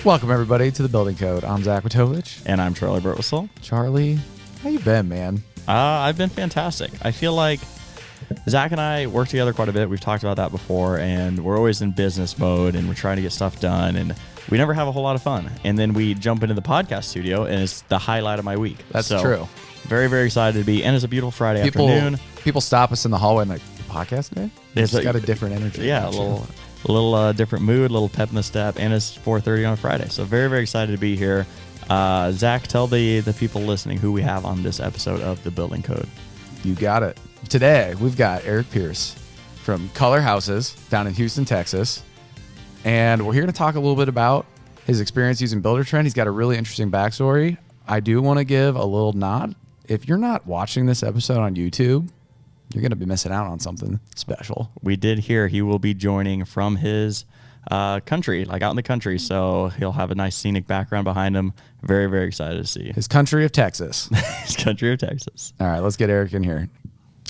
Welcome, everybody, to the Building Code. I'm Zach Matovich. And I'm Charley Burtwhistle. Charlie, how you been, man? I've been fantastic. I feel like Zach and I work together quite a bit. We've talked about that before, and we're always in business mode, and we're trying to get stuff done, and we never have a whole lot of fun. And then we jump into the podcast studio, and it's the highlight of my week. That's true. Very, very excited to be, and it's a beautiful Friday afternoon. People stop us in the hallway and like, podcast day? It's got a different energy. Yeah, a little different mood, a little pep in the step, and it's 4:30 on a Friday. So very, very excited to be here. Zach, tell the people listening who we have on this episode of The Building Code. You got it. Today, we've got Eric Pierce from Color Houses down in Houston, Texas. And we're here to talk a little bit about his experience using Buildertrend. He's got a really interesting backstory. I do want to give a little nod. If you're not watching this episode on YouTube, you're going to be missing out on something special. We did hear he will be joining from his country, like out in the country. So he'll have a nice scenic background behind him. Very, very excited to see. His country of Texas. His country of Texas. All right, let's get Eric in here.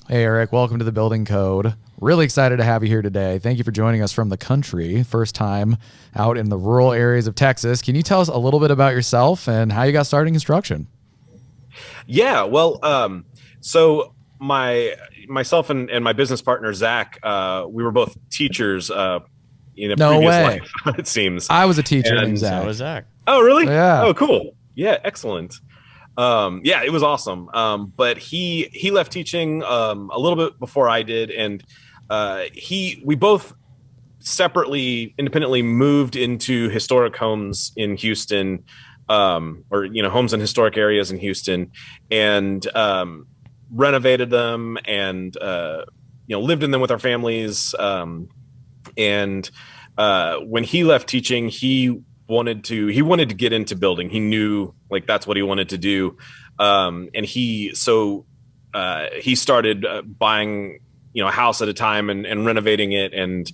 Hey, Eric, welcome to the Building Code. Really excited to have you here today. Thank you for joining us from the country. First time out in the rural areas of Texas. Can you tell us a little bit about yourself and how you got started in construction? Yeah, well, so myself and my business partner, Zach, we were both teachers in a previous life, it seems. I was a teacher named So Zach. was Zach. Oh, really? Yeah. Oh, cool. Yeah, excellent. Yeah, it was awesome. But he left teaching a little bit before I did, and we both separately, independently moved into historic homes in Houston, or homes in historic areas in Houston, and renovated them, and lived in them with our families. And when he left teaching, he wanted to get into building. He knew like that's what he wanted to do. And he started buying, a house at a time and renovating it and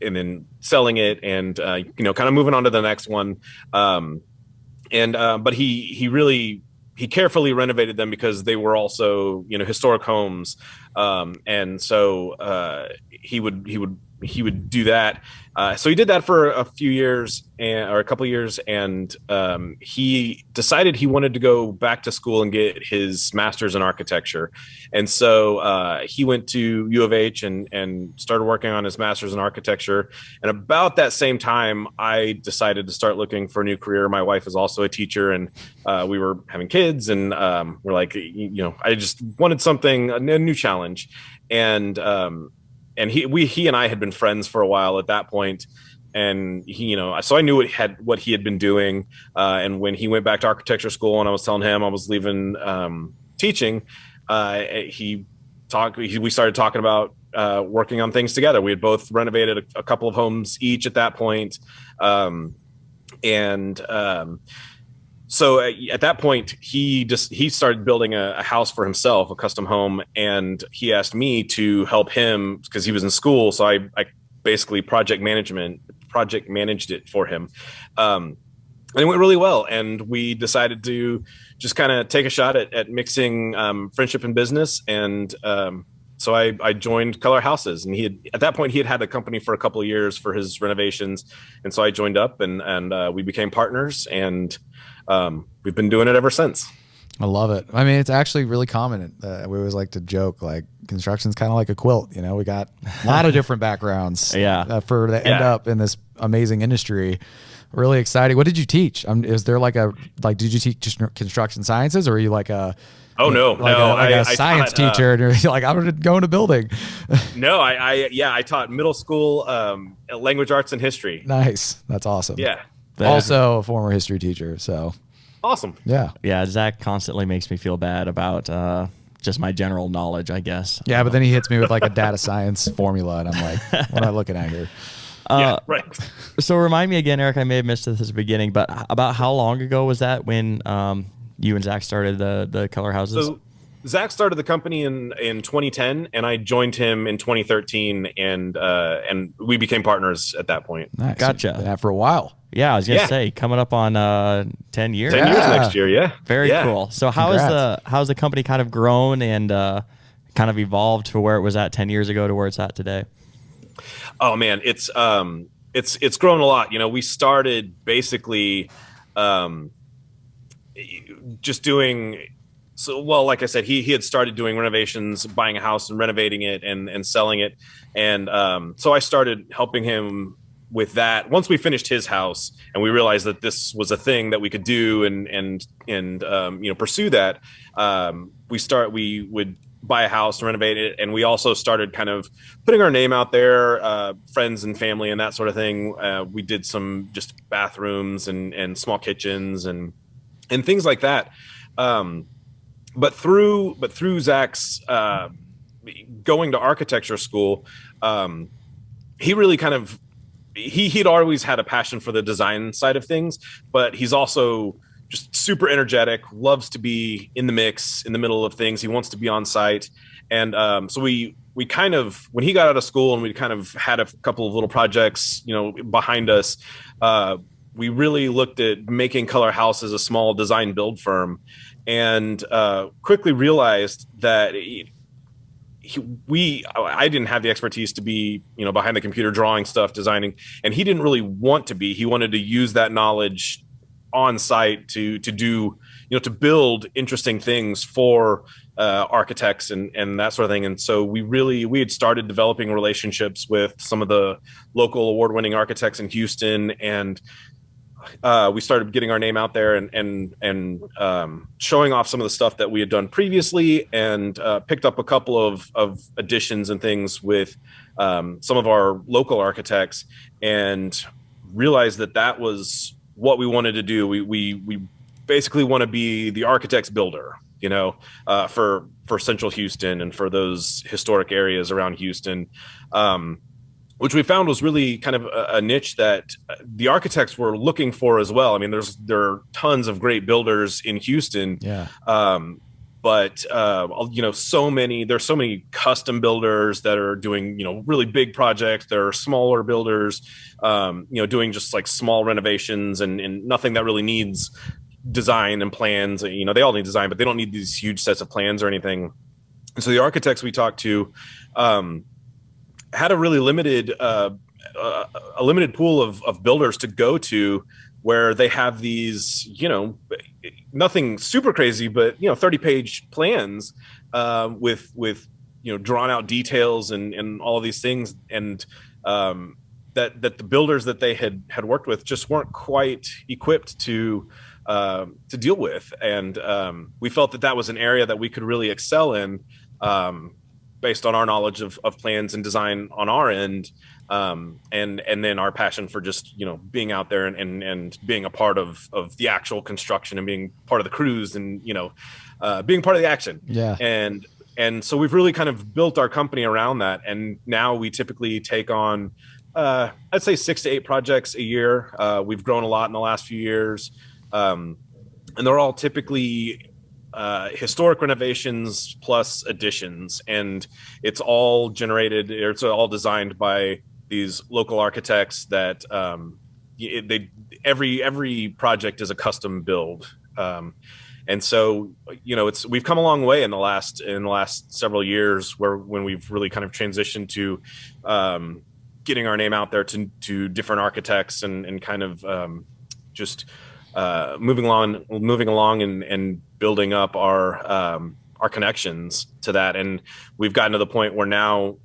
then selling it and, kind of moving on to the next one. But he carefully renovated them because they were also, historic homes. And so he would do that. So he did that for a few years or a couple of years. And he decided he wanted to go back to school and get his master's in architecture. And so he went to U of H and started working on his master's in architecture. And about that same time, I decided to start looking for a new career. My wife is also a teacher, and we were having kids, and we're like, I just wanted something, a new challenge. And he and I had been friends for a while at that point, and so I knew what he had been doing. And when he went back to architecture school, and I was telling him I was leaving teaching, we started talking about working on things together. We had both renovated a couple of homes each at that point, So at that point, he started building a house for himself, a custom home, and he asked me to help him because he was in school. So I basically project managed it for him, and it went really well. And we decided to just kind of take a shot at mixing friendship and business. And so I joined Color Houses, and at that point he had a company for a couple of years for his renovations, and so I joined up, and we became partners, and we've been doing it ever since. I love it. I mean, it's actually really common. We always like to joke, like construction's kind of like a quilt. We got a lot of different backgrounds to end up in this amazing industry. Really exciting. What did you teach? Is there did you teach construction sciences, or are you like a science teacher, and you're like, I'm going to go into building? No, I taught middle school language arts and history. Nice. That's awesome. Yeah. Also a former history teacher. So awesome. Yeah. Zach constantly makes me feel bad about just my general knowledge, I guess. Yeah, but then he hits me with like a data science formula, and I'm like, what am I looking at here? Right. So remind me again, Eric, I may have missed this at the beginning, but about how long ago was that when you and Zach started the Color Houses? So Zach started the company in 2010, and I joined him in 2013, and we became partners at that point. Nice. Gotcha. Been at for a while. Yeah, I was gonna say coming up on 10 years. 10 years next year. Yeah. Very cool. So how's the company kind of grown and kind of evolved to where it was at 10 years ago to where it's at today? Oh man, it's it's grown a lot. We started basically just doing like I said, he had started doing renovations, buying a house and renovating it and selling it. And so I started helping him with that. Once we finished his house and we realized that this was a thing that we could do and pursue that, we would buy a house and renovate it. And we also started kind of putting our name out there, friends and family and that sort of thing. We did some just bathrooms and small kitchens and things like that. But through Zach's going to architecture school, he really kind of he'd always had a passion for the design side of things, but he's also just super energetic, loves to be in the mix, in the middle of things. He wants to be on site. And so we kind of, when he got out of school and we kind of had a couple of little projects, behind us, we really looked at making Color House as a small design build firm, and quickly realized that I didn't have the expertise to be, behind the computer drawing stuff, designing, and he didn't really want to be. He wanted to use that knowledge on site to do, to build interesting things for architects and that sort of thing. And so we had started developing relationships with some of the local award-winning architects in Houston, and we started getting our name out there and showing off some of the stuff that we had done previously, and picked up a couple of additions and things with some of our local architects, and realized that was what we wanted to do. We basically want to be the architect's builder, for Central Houston and for those historic areas around Houston. Which we found was really kind of a niche that the architects were looking for as well. I mean, there are tons of great builders in Houston, but there's so many custom builders that are doing really big projects. There are smaller builders, doing just like small renovations and nothing that really needs design and plans. They all need design, but they don't need these huge sets of plans or anything. And so the architects we talked to had a really limited pool of builders to go to, where they have these, nothing super crazy, but 30-page plans with drawn out details and all of these things, and that the builders that they had worked with just weren't quite equipped to deal with. And we felt that was an area that we could really excel in, based on our knowledge of plans and design on our end, and then our passion for just being out there and being a part of the actual construction and being part of the crews and being part of the action. Yeah. And so we've really kind of built our company around that, and now we typically take on I'd say 6 to 8 projects a year. We've grown a lot in the last few years, and they're all typically historic renovations plus additions, and it's all designed by these local architects that every project is a custom build, and so we've come a long way in the last several years, when we've really kind of transitioned to getting our name out there to different architects and kind of just moving along and building up our connections to that. And we've gotten to the point where now,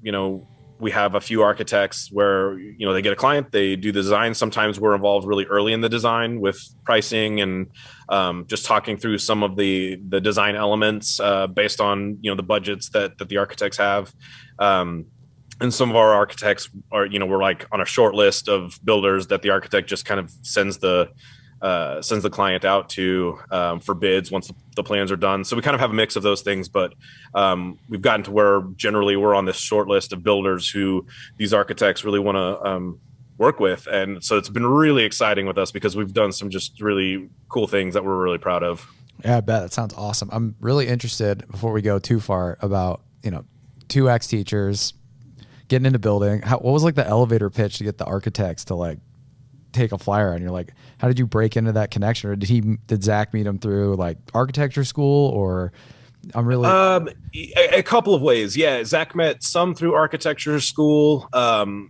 we have a few architects where, they get a client, they do the design. Sometimes we're involved really early in the design with pricing and just talking through some of the design elements based on, the budgets that the architects have. And some of our architects are, we're like on a short list of builders that the architect just kind of sends the client out to for bids once the plans are done. So we kind of have a mix of those things, but we've gotten to where generally we're on this short list of builders who these architects really want to work with. And so it's been really exciting with us because we've done some just really cool things that we're really proud of. Yeah, I bet. That sounds awesome. I'm really interested, before we go too far, about 2X teachers getting into building. What was like the elevator pitch to get the architects to like take a flyer on? You're like, how did you break into that connection? Or did Zach meet him through like architecture school, or I'm really a couple of ways. Yeah, Zach met some through architecture school.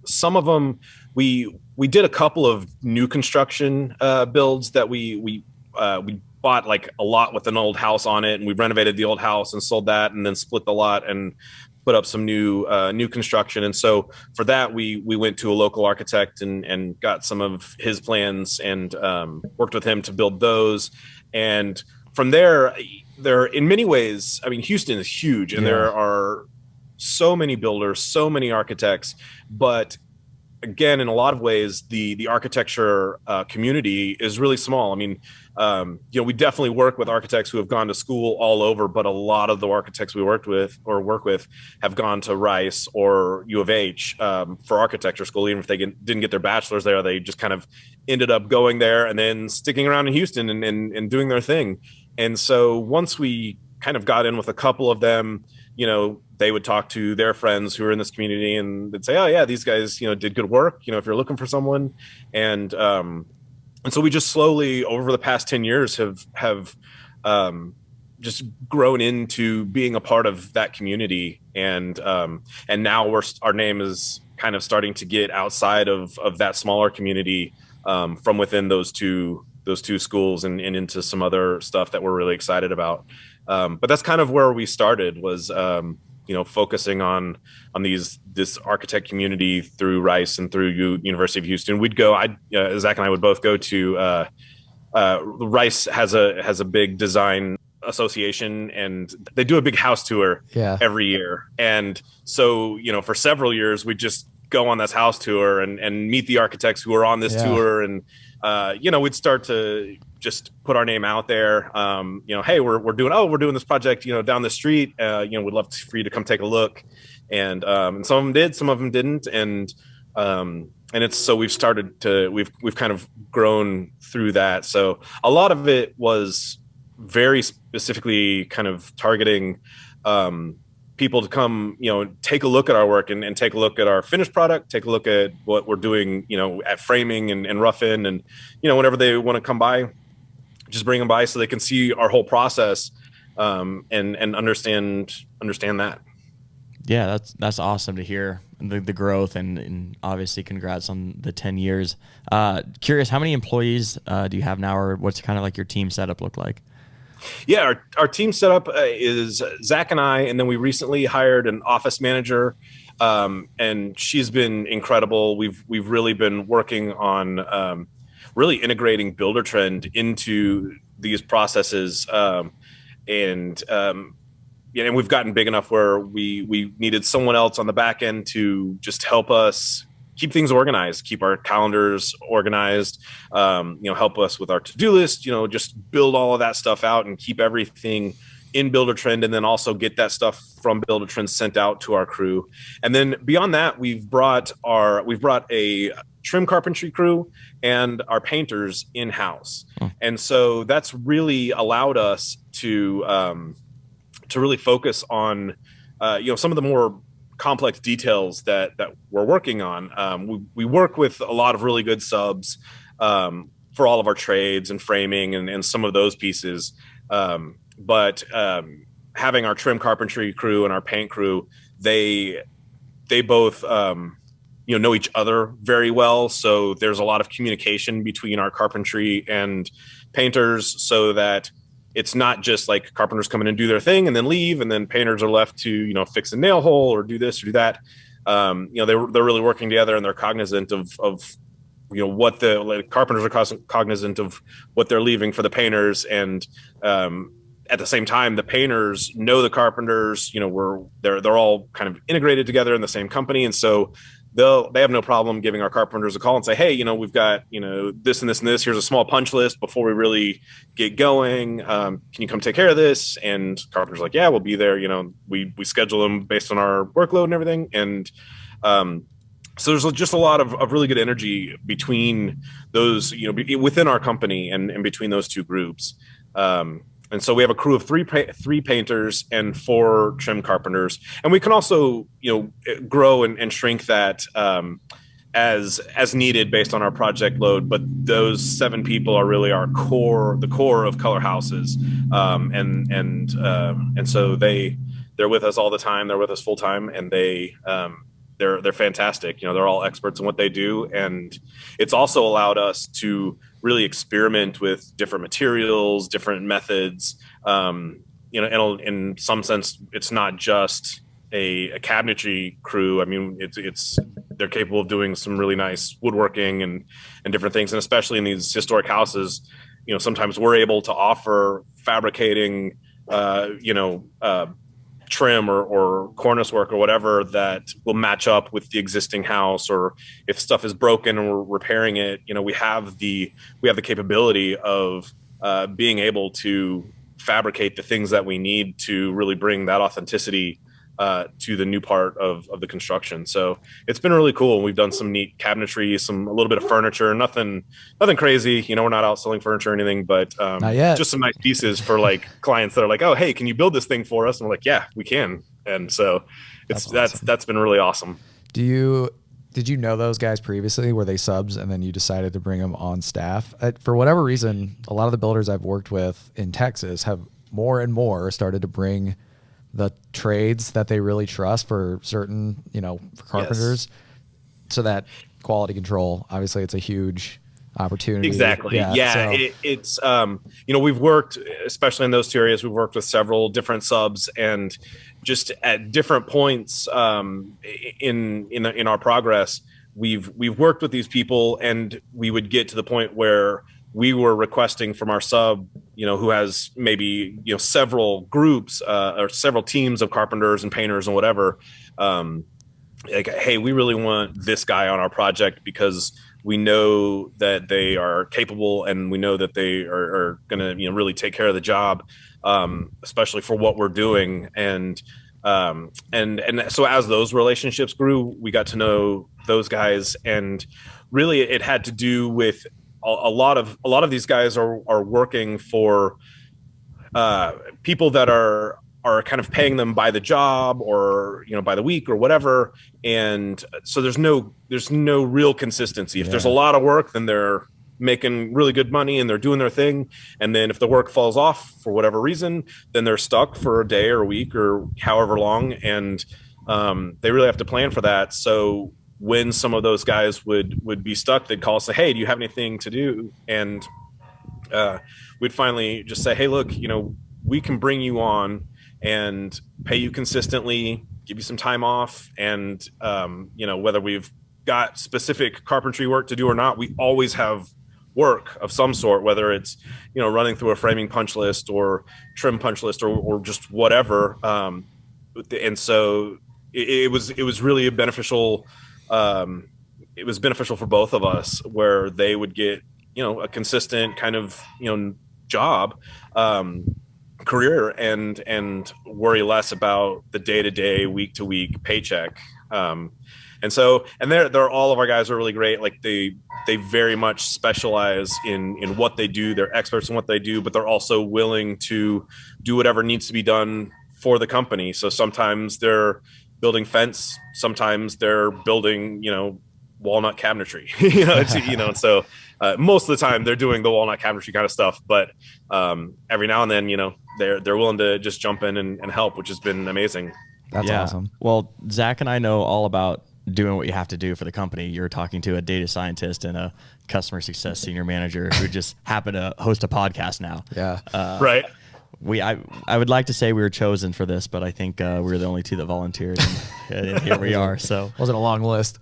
Some of them we did a couple of new construction builds that we bought like a lot with an old house on it, and we renovated the old house and sold that, and then split the lot and put up some new construction. And so for that, we went to a local architect and got some of his plans and worked with him to build those. And from there, in many ways, I mean, Houston is huge, and there are so many builders, so many architects, but again, in a lot of ways, the architecture community is really small. I mean, we definitely work with architects who have gone to school all over, but a lot of the architects we work with have gone to Rice or U of H for architecture school. Even if they didn't get their bachelor's there, they just kind of ended up going there and then sticking around in Houston and doing their thing. And so once we kind of got in with a couple of them, they would talk to their friends who are in this community and they'd say, oh yeah, these guys, did good work, if you're looking for someone. And so we just slowly over the past 10 years have just grown into being a part of that community. And now our name is kind of starting to get outside of that smaller community from within those two schools and into some other stuff that we're really excited about. But that's kind of where we started was, focusing on this architect community through Rice and through University of Houston. We'd go, Zach and I would both go to, Rice has a big design association, and they do a big house tour every year. And so, for several years, we just go on this house tour and meet the architects who are on this tour. And, we'd start to just put our name out there. Hey, we're doing this project, down the street. We'd love for you to come take a look. And some of them did, some of them didn't. And it's, so we've kind of grown through that. So a lot of it was very specifically kind of targeting, people to come, take a look at our work and take a look at our finished product, take a look at what we're doing, at framing and rough-in, and, whenever they want to come by, just bring them by so they can see our whole process, and understand that. Yeah, that's awesome to hear the growth and obviously congrats on the 10 years. Curious, how many employees do you have now, or what's kind of like your team setup look like? Yeah, our team setup is Zach and I, and then we recently hired an office manager, and she's been incredible. We've really been working on really integrating Buildertrend into these processes, and we've gotten big enough where we needed someone else on the back end to just help us keep things organized, keep our calendars organized, help us with our to-do list, just build all of that stuff out and keep everything in Buildertrend, and then also get that stuff from Buildertrend sent out to our crew. And then beyond that, we've brought a trim carpentry crew and our painters in-house. And so that's really allowed us to really focus on, some of the more complex details that we're working on. We work with a lot of really good subs for all of our trades and framing and some of those pieces. But having our trim carpentry crew and our paint crew, they both know each other very well. So there's a lot of communication between our carpentry and painters, so that it's not just like carpenters come in and do their thing and then leave, and then painters are left to, fix a nail hole or do this or do that. They're really working together, and they're cognizant of what the carpenters are cognizant of what they're leaving for the painters. And at the same time, the painters know the carpenters, they're all kind of integrated together in the same company. And so they have no problem giving our carpenters a call and say, hey, we've got, this and this and this, here's a small punch list before we really get going. Can you come take care of this? And carpenters are like, yeah, we'll be there. We schedule them based on our workload and everything. And so there's just a lot of really good energy between those, within our company and between those two groups. And so we have a crew of three painters and 4 trim carpenters, and we can also, grow and shrink that as needed based on our project load, but those 7 people are really our the core of Color Houses, and so they're with us all the time. They're with us full time, and they're fantastic. You know, they're all experts in what they do, and it's also allowed us to really experiment with different materials, different methods. You know, in some sense, it's not just a cabinetry crew. I mean, they're capable of doing some really nice woodworking and different things, and especially in these historic houses, you know, sometimes we're able to offer fabricating, trim or cornice work or whatever that will match up with the existing house, or if stuff is broken and we're repairing it, you know, we have the capability of being able to fabricate the things that we need to really bring that authenticity to the new part of the construction. So it's been really cool. We've done some neat cabinetry, a little bit of furniture, nothing crazy. You know, we're not out selling furniture or anything, but not yet. Just some nice pieces for like clients that are like, oh, hey, can you build this thing for us? And we're like, yeah, we can. And so that's been really awesome. Did you know those guys previously? Were they subs and then you decided to bring them on staff? For whatever reason, a lot of the builders I've worked with in Texas have more and more started to bring the trades that they really trust for certain, you know, for carpenters. Yes. So that quality control, obviously it's a huge opportunity. Exactly. Yeah. So. It's, you know, we've worked, especially in those 2 areas, we've worked with several different subs, and just at different points in our progress, we've worked with these people, and we would get to the point where we were requesting from our sub, you know, who has maybe, you know, several groups or several teams of carpenters and painters and whatever, like, hey, we really want this guy on our project because we know that they are capable, and we know that they are going to, you know, really take care of the job, especially for what we're doing. And so as those relationships grew, we got to know those guys, and really it had to do with a lot of these guys are working for people that are kind of paying them by the job, or, you know, by the week or whatever. And so there's no real consistency. If there's a lot of work, then they're making really good money and they're doing their thing. And then if the work falls off for whatever reason, then they're stuck for a day or a week or however long. And they really have to plan for that. So when some of those guys would be stuck, they'd call us and say, hey, do you have anything to do? And we'd finally just say, hey, look, you know, we can bring you on and pay you consistently, give you some time off. And, you know, whether we've got specific carpentry work to do or not, we always have work of some sort, whether it's, you know, running through a framing punch list or trim punch list or just whatever. And so it was really a beneficial. It was beneficial for both of us, where they would get, you know, a consistent kind of, you know, job, career, and worry less about the day-to-day, week-to-week paycheck. And they're all of our guys are really great. Like they very much specialize in what they do. They're experts in what they do, but they're also willing to do whatever needs to be done for the company. So sometimes they're building fence, sometimes they're building, you know, walnut cabinetry, so most of the time they're doing the walnut cabinetry kind of stuff, but every now and then, you know, they're willing to just jump in and help, which has been amazing. That's awesome. Well, Zach and I know all about doing what you have to do for the company. You're talking to a data scientist and a customer success senior manager who just happen to host a podcast now. Yeah. Right. I would like to say we were chosen for this, but I think we were the only 2 that volunteered, and here we are. So wasn't a long list.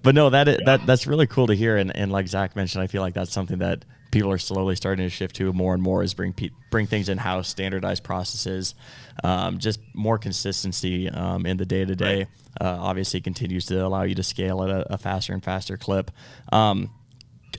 But no, that's really cool to hear. And like Zach mentioned, I feel like that's something that people are slowly starting to shift to more and more, is bring things in house, standardized processes, just more consistency in the day to day. Obviously, continues to allow you to scale at a faster and faster clip.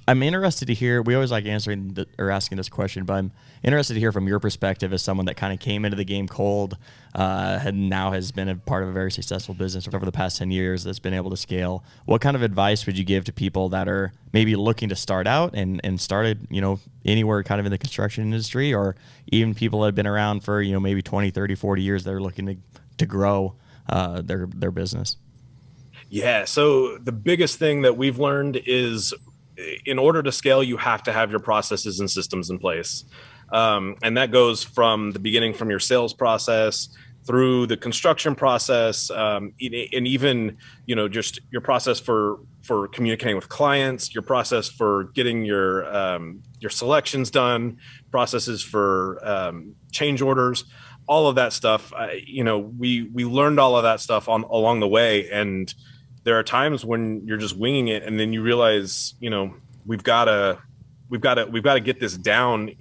I'm interested to hear, we always like asking this question, but I'm interested to hear from your perspective as someone that kind of came into the game cold, and now has been a part of a very successful business over the past 10 years that's been able to scale. What kind of advice would you give to people that are maybe looking to start out and started, you know, anywhere kind of in the construction industry, or even people that have been around for, you know, maybe 20, 30, 40 years that are looking to grow their business? Yeah. So the biggest thing that we've learned is, in order to scale, you have to have your processes and systems in place. And that goes from the beginning, from your sales process through the construction process, and even, just your process for communicating with clients, your process for getting your selections done, processes for change orders, all of that stuff. We learned all of that stuff along the way, and there are times when you're just winging it, and then you realize, we've got to get this down,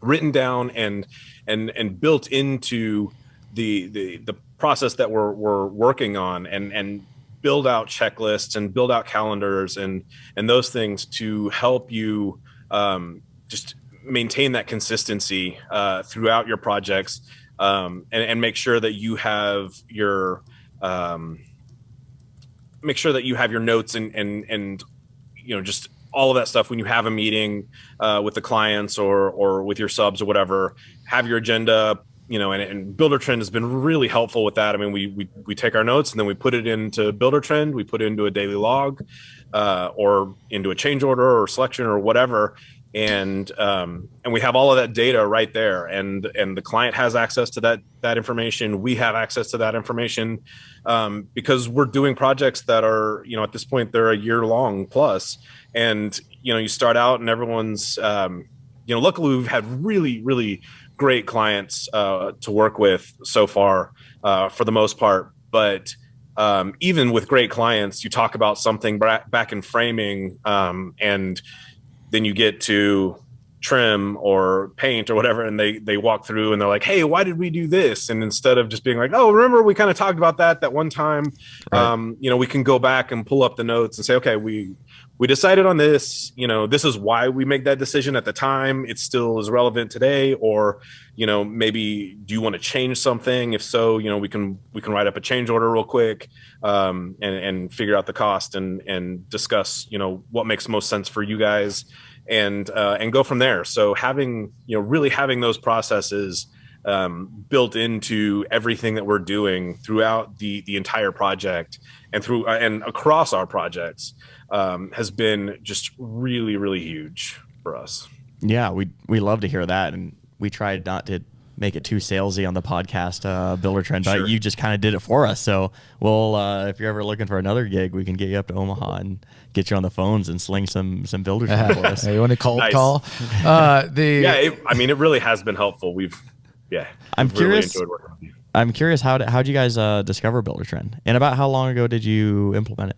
written down and built into the process that we're working on, and build out checklists and build out calendars and those things to help you just maintain that consistency throughout your projects, and make sure that you have your notes and just all of that stuff when you have a meeting with the clients or with your subs or whatever. Have your agenda, and Buildertrend has been really helpful with that. I mean, we take our notes and then we put it into Buildertrend, we put it into a daily log, or into a change order or selection or whatever. And we have all of that data right there, and the client has access to that information. We have access to that information, because we're doing projects that are, at this point, they're a year long plus. And you start out and everyone's, luckily we've had really, really great clients to work with so far, for the most part. But even with great clients, you talk about something back in framing, and then you get to trim or paint or whatever, and they walk through and they're like, hey, why did we do this? And instead of just being like, oh, remember we kind of talked about that one time, right. We can go back and pull up the notes and say, okay, we decided on this, this is why we make that decision at the time. It still is relevant today. Or, maybe do you want to change something? If so, we can write up a change order real quick, and figure out the cost and discuss, what makes most sense for you guys, and go from there. So having, really having those processes built into everything that we're doing throughout the entire project and across our projects has been just really, really huge for us. Yeah, we love to hear that, and we tried not to make it too salesy on the podcast, Buildertrend, but Sure. You just kind of did it for us. So we'll, if you're ever looking for another gig, we can get you up to Omaha and get you on the phones and sling some Buildertrend for us. Hey, you want to cold Nice. call? It really has been helpful. I'm curious. Really enjoyed working with you. I'm curious, how'd you guys discover Buildertrend, and about how long ago did you implement it?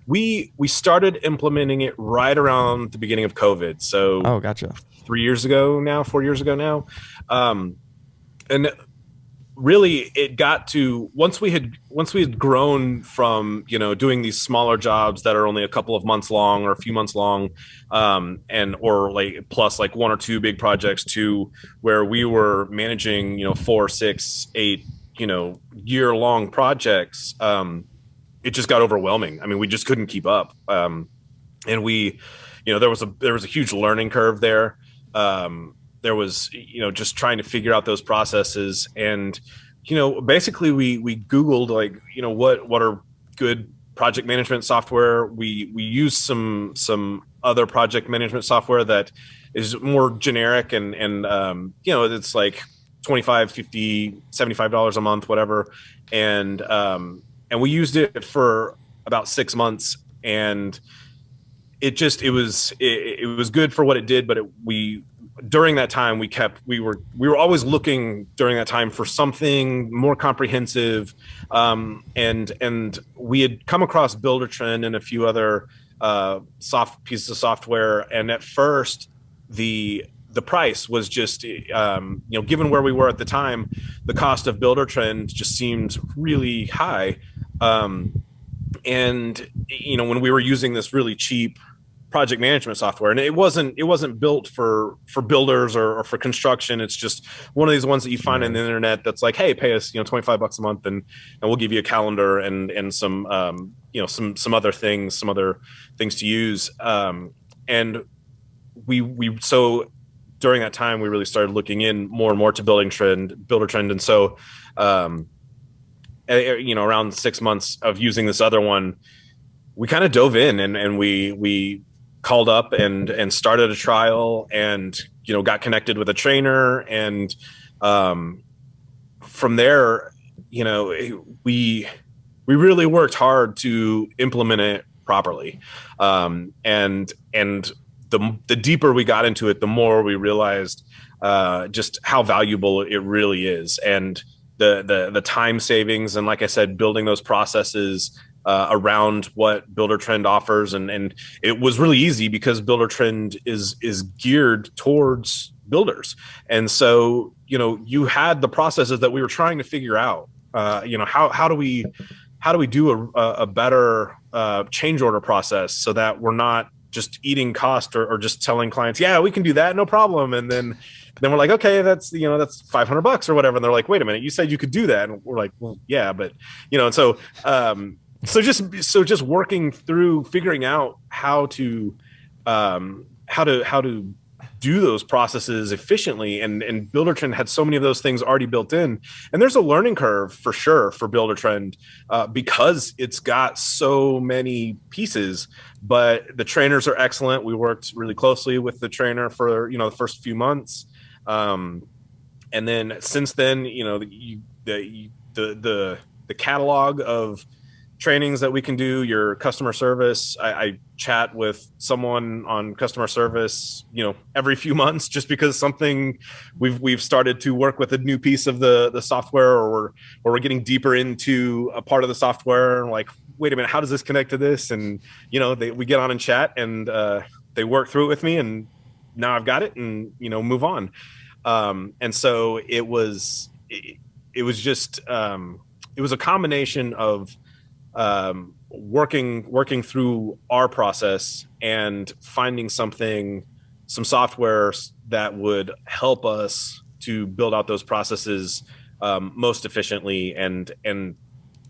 We started implementing it right around the beginning of COVID. So, oh, gotcha. 4 years ago now. And really it got to, once we had grown from, doing these smaller jobs that are only a couple of months long or a few months long, or like plus like one or two big projects, to where we were managing, 4, 6, 8, year long projects. It just got overwhelming. I mean, we just couldn't keep up. And we, there was a huge learning curve there. There was, just trying to figure out those processes, and, basically we Googled, like, what are good project management software. We use some other project management software that is more generic, and it's like $25, $50, $75 a month, whatever. And we used it for about 6 months, and it was good for what it did. But during that time, we were always looking during that time for something more comprehensive. And we had come across Buildertrend and a few other pieces of software. And at first the price was just, given where we were at the time, the cost of Buildertrend just seemed really high. And when we were using this really cheap project management software, and it wasn't built for builders or for construction. It's just one of these ones that you find on the internet that's like, hey, pay us, $25 a month, and we'll give you a calendar and some some other things to use. And so during that time, we really started looking in more and more to Buildertrend. And so around 6 months of using this other one, we kind of dove in and we called up and started a trial and, got connected with a trainer. And from there, we really worked hard to implement it properly. And the deeper we got into it, the more we realized just how valuable it really is, and the time savings, and like I said, building those processes around what Buildertrend offers, and it was really easy because Buildertrend is geared towards builders, and so you had the processes that we were trying to figure out. How do we do a better change order process so that we're not just eating cost or just telling clients, yeah, we can do that, no problem, and then we're like, okay, that's that's $500 or whatever, and they're like, wait a minute, you said you could do that, and we're like, well, yeah, but and so just working through figuring out how to do those processes efficiently, and Buildertrend had so many of those things already built in, and there's a learning curve for sure for Buildertrend because it's got so many pieces, but the trainers are excellent. We worked really closely with the trainer for the first few months, and then since then the catalog of trainings that we can do, your customer service. I chat with someone on customer service, every few months, just because something we've started to work with a new piece of the software, or we're getting deeper into a part of the software, and like, wait a minute, how does this connect to this? And we get on and chat, and they work through it with me, and now I've got it, and move on. And so it was just it was a combination of working through our process and finding some software that would help us to build out those processes most efficiently, and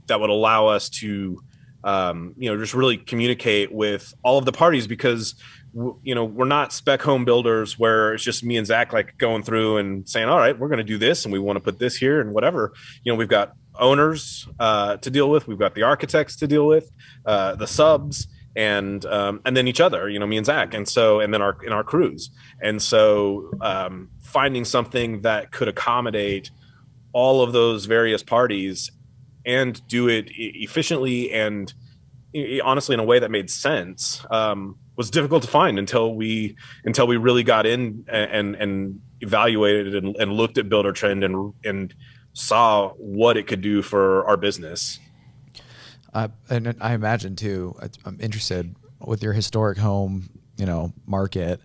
that would allow us to just really communicate with all of the parties, because we're not spec home builders where it's just me and Zach like going through and saying, all right, we're going to do this, and we want to put this here and whatever. We've got owners to deal with, we've got the architects to deal with, the subs, and then each other, me and Zach, and then our crews, and so finding something that could accommodate all of those various parties and do it efficiently and honestly in a way that made sense was difficult to find until we really got in and evaluated and looked at Buildertrend and saw what it could do for our business. And I imagine too, I'm interested with your historic home, market.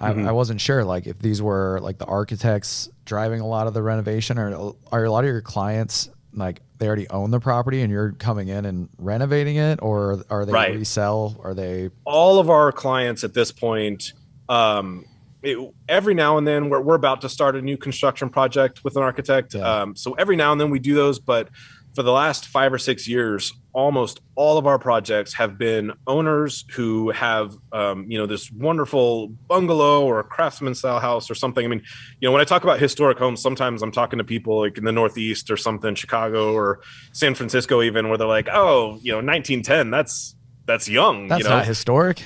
I wasn't sure, like, if these were like the architects driving a lot of the renovation, or are a lot of your clients like they already own the property and you're coming in and renovating it, or are they resell? Are they? All of our clients at this point, every now and then we're about to start a new construction project with an architect. Yeah. So every now and then we do those, but for the last 5 or 6 years, almost all of our projects have been owners who have, this wonderful bungalow or a craftsman style house or something. I mean, when I talk about historic homes, sometimes I'm talking to people like in the Northeast or something, Chicago or San Francisco even, where they're like, oh, 1910, that's young. That's not historic.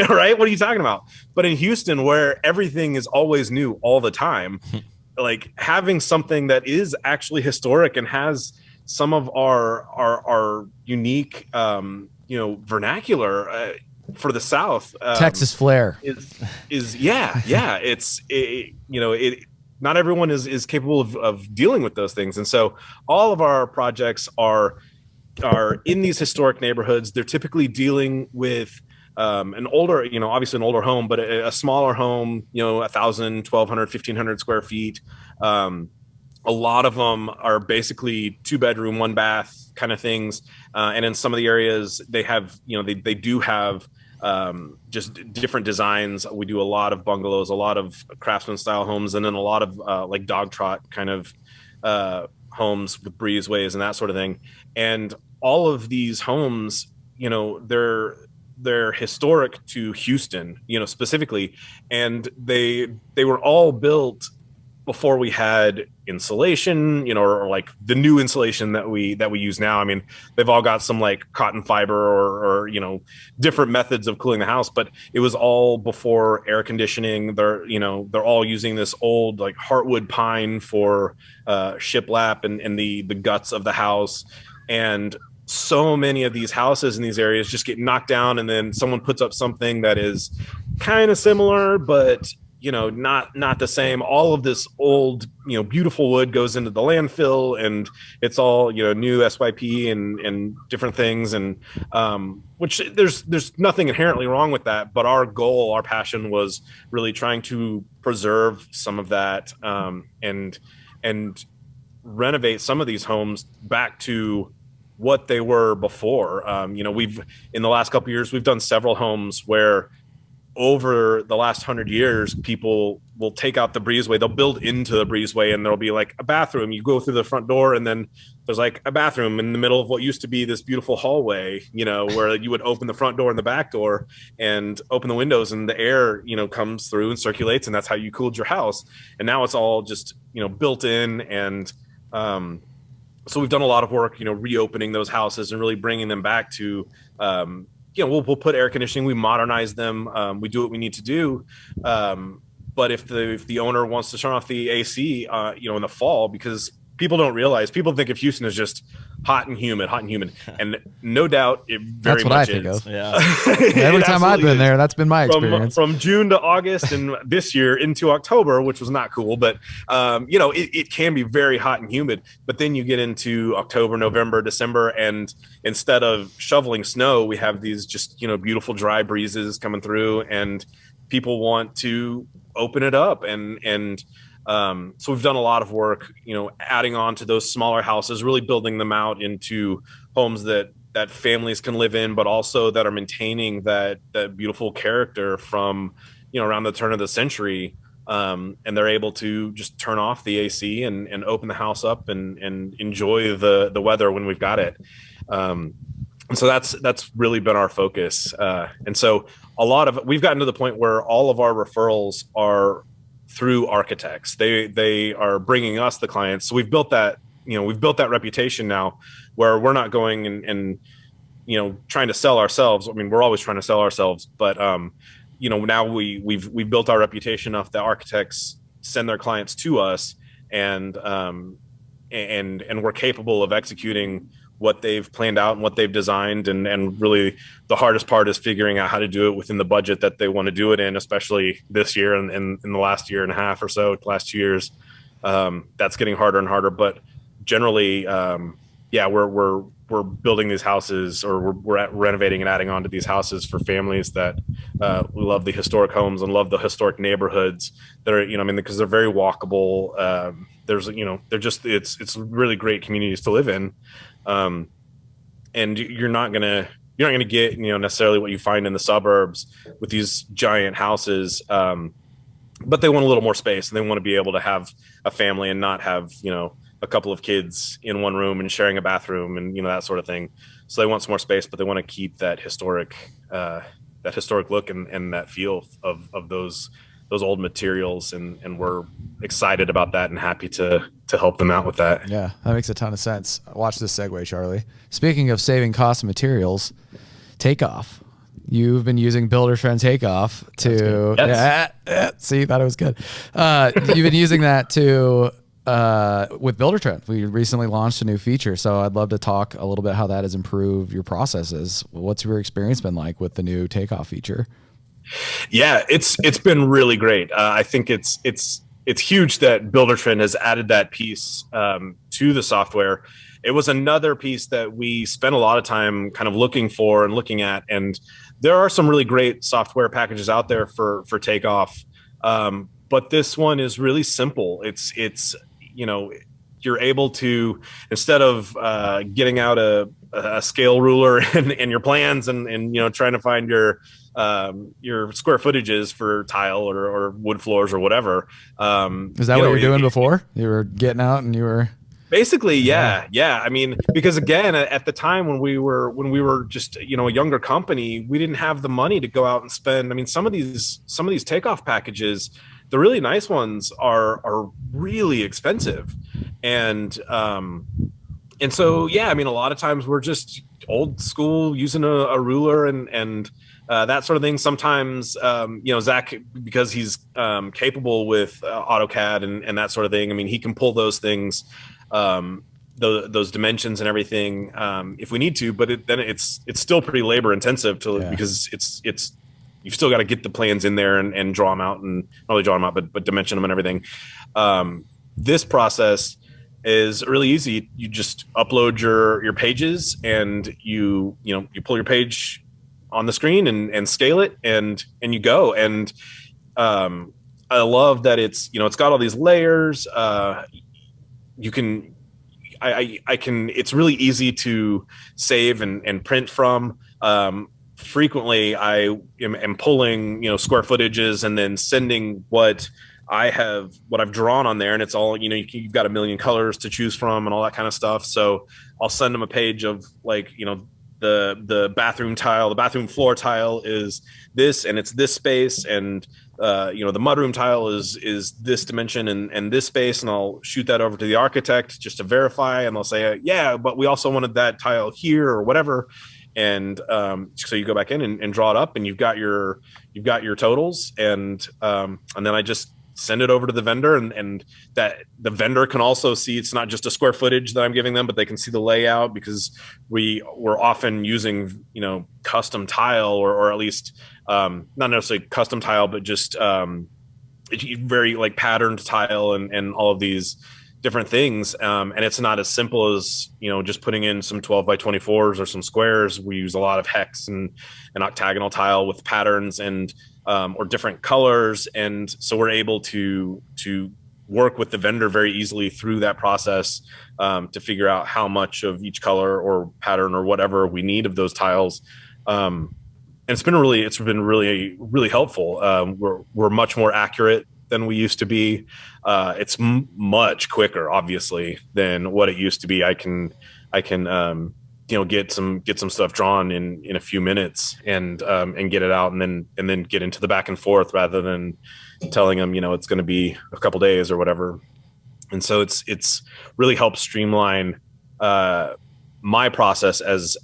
Right? What are you talking about? But in Houston, where everything is always new all the time, like having something that is actually historic and has some of our unique, vernacular for the South, Texas flair is not everyone is capable of dealing with those things. And so all of our projects are in these historic neighborhoods. They're typically dealing with an older, obviously an older home, but a smaller home, 1,000, 1,200, 1,500 square feet. A lot of them are basically 2-bedroom, 1-bath kind of things. And in some of the areas they have, they do have just different designs. We do a lot of bungalows, a lot of craftsman style homes, and then a lot of like dog trot kind of homes with breezeways and that sort of thing. And all of these homes, they're historic to Houston, specifically, and they were all built before we had insulation, or like the new insulation that we use now. I mean, they've all got some like cotton fiber or different methods of cooling the house, but it was all before air conditioning. They're all using this old like heartwood pine for shiplap and the guts of the house. And so many of these houses in these areas just get knocked down, and then someone puts up something that is kind of similar, but not the same. All of this old, beautiful wood goes into the landfill, and it's all, new SYP and different things. And, which there's nothing inherently wrong with that, but our goal, our passion was really trying to preserve some of that, and renovate some of these homes back to what they were before. We've, in the last couple of years, we've done several homes where over the last 100 years, people will take out the breezeway. They'll build into the breezeway, and there'll be like a bathroom. You go through the front door, and then there's like a bathroom in the middle of what used to be this beautiful hallway, where you would open the front door and the back door and open the windows, and the air, comes through and circulates, and that's how you cooled your house. And now it's all just, built in. And so we've done a lot of work, reopening those houses and really bringing them back to, we'll put air conditioning, we modernize them, we do what we need to do. But if the owner wants to turn off the AC, in the fall, because people don't realize, people think of Houston as just hot and humid, and no doubt it very much is. That's what I think of. Yeah. Every time I've been there, that's been my experience. From June to August, and this year into October, which was not cool, but it can be very hot and humid. But then you get into October, November, December, and instead of shoveling snow, we have these just beautiful dry breezes coming through, and people want to open it up, and so we've done a lot of work, adding on to those smaller houses, really building them out into homes that families can live in, but also that are maintaining that beautiful character from, around the turn of the century. And they're able to just turn off the AC and open the house up and enjoy the weather when we've got it. And so that's really been our focus. And so we've gotten to the point where all of our referrals are through architects. They are bringing us the clients. So we've built that reputation now, where we're not going and trying to sell ourselves. I mean, we're always trying to sell ourselves, but now we've built our reputation enough that architects send their clients to us, and we're capable of executing what they've planned out and what they've designed. And really the hardest part is figuring out how to do it within the budget that they want to do it in, especially this year and in the last year and a half or so, last 2 years. That's getting harder and harder, but generally, we're building these houses, or we're renovating and adding on to these houses for families that love the historic homes and love the historic neighborhoods that are, because they're very walkable. It's really great communities to live in. And you're not gonna get, necessarily what you find in the suburbs with these giant houses. But they want a little more space, and they want to be able to have a family and not have, a couple of kids in one room and sharing a bathroom and, that sort of thing. So they want some more space, but they want to keep that historic look and that feel of those old materials. And we're excited about that and happy to help them out with that. Yeah, that makes a ton of sense. Watch this segue, Charlie. Speaking of saving costs and materials, Takeoff. You've been using Buildertrend Takeoff to... Yes. See, thought it was good. You've been using that to... with Buildertrend. We recently launched a new feature, so I'd love to talk a little bit how that has improved your processes. What's your experience been like with the new Takeoff feature? Yeah, it's been really great. I think it's huge that Buildertrend has added that piece to the software. It was another piece that we spent a lot of time kind of looking for and looking at, and there are some really great software packages out there for Takeoff, but this one is really simple. It's you're able to, instead of getting out a scale ruler and your plans and trying to find your square footages for tile or wood floors or whatever. Is that what you were doing before? You were getting out and you were... Basically, yeah. I mean, because again, at the time when we were just, a younger company, we didn't have the money to go out and spend. I mean, some of these Takeoff packages, the really nice ones are really expensive. And so, yeah, I mean, a lot of times we're just old school using a ruler and that sort of thing. Sometimes, Zach, because he's capable with AutoCAD and that sort of thing, I mean, he can pull those things, those dimensions and everything if we need to, but then it's still pretty labor intensive because it's you've still got to get the plans in there and draw them out, and not only draw them out, but dimension them and everything. This process is really easy. You just upload your pages, and you pull your page on the screen and scale it, and you go. And I love that it's got all these layers. It's really easy to save and print from. Frequently I am pulling, square footages and then sending what I've drawn on there, and it's all, you've got a million colors to choose from and all that kind of stuff. So I'll send them a page of the bathroom tile, the bathroom floor tile is this, and it's this space, and the mudroom tile is this dimension and this space, and I'll shoot that over to the architect just to verify, and they'll say, yeah, but we also wanted that tile here or whatever. And so you go back in and draw it up, and you've got your totals, and then I just send it over to the vendor, and that the vendor can also see it's not just a square footage that I'm giving them, but they can see the layout, because we're often using custom tile or at least not necessarily custom tile, but just very like patterned tile and all of these different things, and it's not as simple as just putting in some 12 by 24s or some squares. We use a lot of hex and octagonal tile with patterns and or different colors, and so we're able to work with the vendor very easily through that process to figure out how much of each color or pattern or whatever we need of those tiles. And it's been really helpful. We're much more accurate than we used to be. It's much quicker, obviously, than what it used to be. I can get some stuff drawn in a few minutes and get it out, and then get into the back and forth, rather than telling them it's going to be a couple days or whatever. And so it's really helped streamline my process as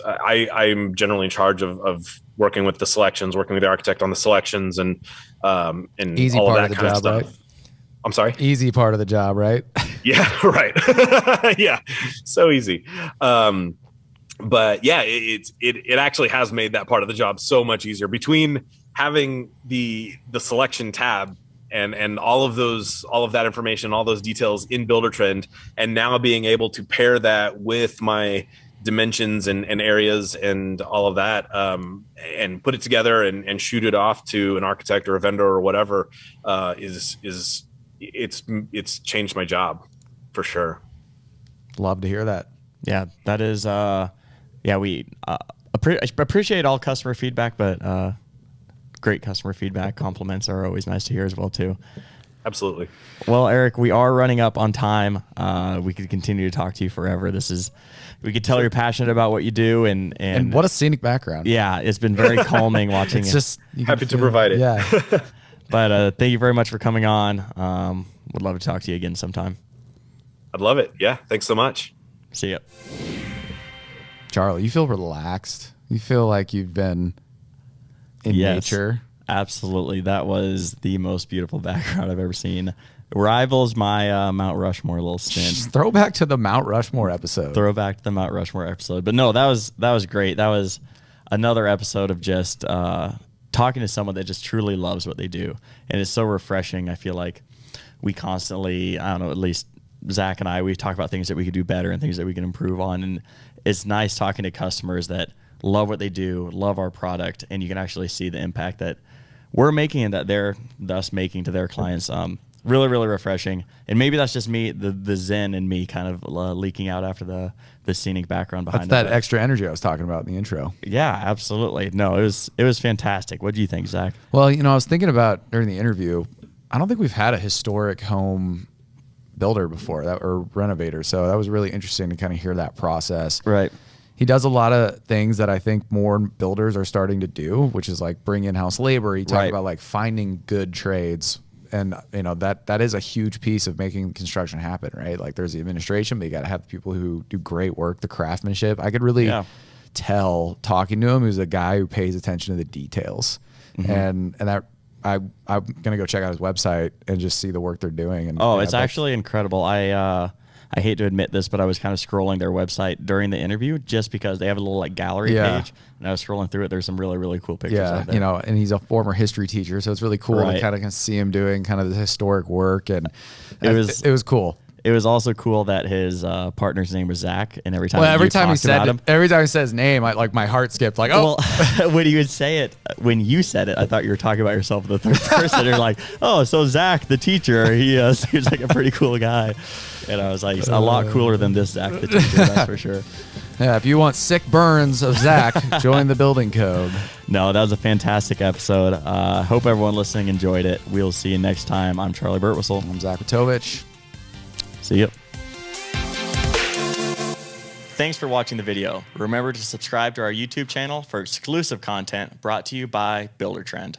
I'm generally in charge of working with the selections, working with the architect on the selections, and easy all part of that of the kind job, of stuff. right? I'm sorry? Easy part of the job, right? Yeah, right. Yeah, so easy. But yeah, it actually has made that part of the job so much easier, between having the selection tab and all of that information, all those details in Buildertrend, and now being able to pair that with my dimensions and areas and all of that, and put it together and shoot it off to an architect or a vendor or whatever, it's changed my job for sure. Love to hear that. Yeah, that is we appreciate all customer feedback, but great customer feedback. Compliments are always nice to hear as well too. Absolutely. Well, Eric, we are running up on time. We could continue to talk to you forever. We could tell you're passionate about what you do, and what a scenic background. Yeah, it's been very calming watching. It's just happy to provide it. Yeah. But thank you very much for coming on. Would love to talk to you again sometime. I'd love it. Yeah. Thanks so much. See ya. Charlie, you feel relaxed. You feel like you've been in nature. Absolutely. That was the most beautiful background I've ever seen. Rivals my Mount Rushmore little stint. Throwback to the Mount Rushmore episode. But no, that was great. That was another episode of just talking to someone that just truly loves what they do. And it's so refreshing. I feel like we constantly, I don't know, at least Zach and I, we talk about things that we could do better and things that we can improve on. And it's nice talking to customers that love what they do, love our product, and you can actually see the impact that we're making and that they're thus making to their clients. Really, really refreshing. And maybe that's just me, the zen in me kind of leaking out after the scenic background behind That's that extra energy I was talking about in the intro. Yeah, absolutely. No, it was fantastic. What do you think, Zach? Well, I was thinking about during the interview, I don't think we've had a historic home builder before or renovator. So that was really interesting to kind of hear that process. Right. He does a lot of things that I think more builders are starting to do, which is like bring in-house labor. He talked about like finding good trades and you know that is a huge piece of making construction happen, right? Like there's the administration, but you got to have people who do great work, the craftsmanship. I could really tell talking to him, who's a guy who pays attention to the details, and that I'm gonna go check out his website and just see the work they're doing. And it's actually incredible. I hate to admit this, but I was kind of scrolling their website during the interview just because they have a little like gallery page, and I was scrolling through it. There's some really, really cool pictures out there. You know, and he's a former history teacher, so it's really cool to kind of see him doing kind of the historic work, and it was cool. It was also cool that his partner's name was Zach, and every time he said his name, my heart skipped. Like, oh, well, when you would say it, when you said it, I thought you were talking about yourself in the third person. You're like, oh, so Zach, the teacher, he seems like a pretty cool guy, and I was like, he's a lot cooler than this Zach, the teacher, that's for sure. Yeah, if you want sick burns of Zach, join the building code. No, that was a fantastic episode. Hope everyone listening enjoyed it. We'll see you next time. I'm Charlie Burtwhistle. I'm Zach Witovich. See you. Thanks for watching the video. Remember to subscribe to our YouTube channel for exclusive content brought to you by Buildertrend.